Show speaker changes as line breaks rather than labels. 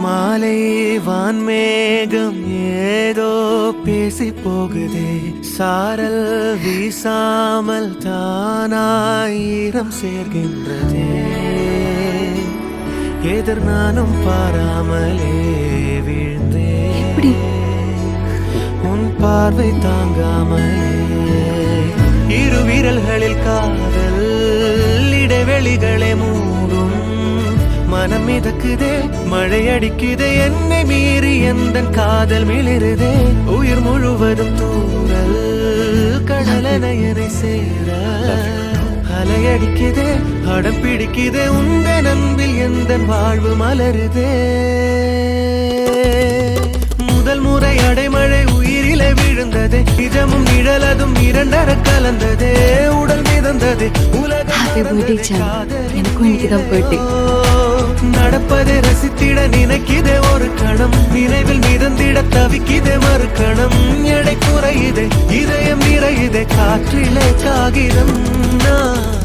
மாலை வான்மேகம் ஏதோ பேசி போகுதே, சாரல் வீசாமல் தானாயிரம் சேர்கின்றதே, எதிர் நானும் பாராமலே வீழ்ந்தேன், உன் பார்வை தாங்காமலே இரு விரல்களில் காதல் இடைவெளிகளை மூடும், மனம் மிதக்குதே மழை அடிக்குதே, என்னை மீறி எந்தன் காதல் மிளிருதே, உயிர் முழுவதும் தூரல் கடலனையரை சேர அலையடிக்குதே, அடம் பிடிக்குதே, உந்தன் அன்பில் எந்தன் வாழ்வு மலருதே. முதல் முறை அடைமழை உயிரிலே விழுந்ததே, நிஜமும் நிழலதும் இரண்டர கலந்ததே, உடல் மிதந்ததே உலகம் நடப்பதை ரசித்திட நினைக்கிதே ஒரு கணம், நினைவில் மிதந்திட தவிக்கிதே மறு கணம், எடை குறையுதே இதயம் நிறையுதே, காற்றிலே காகிதம் நான்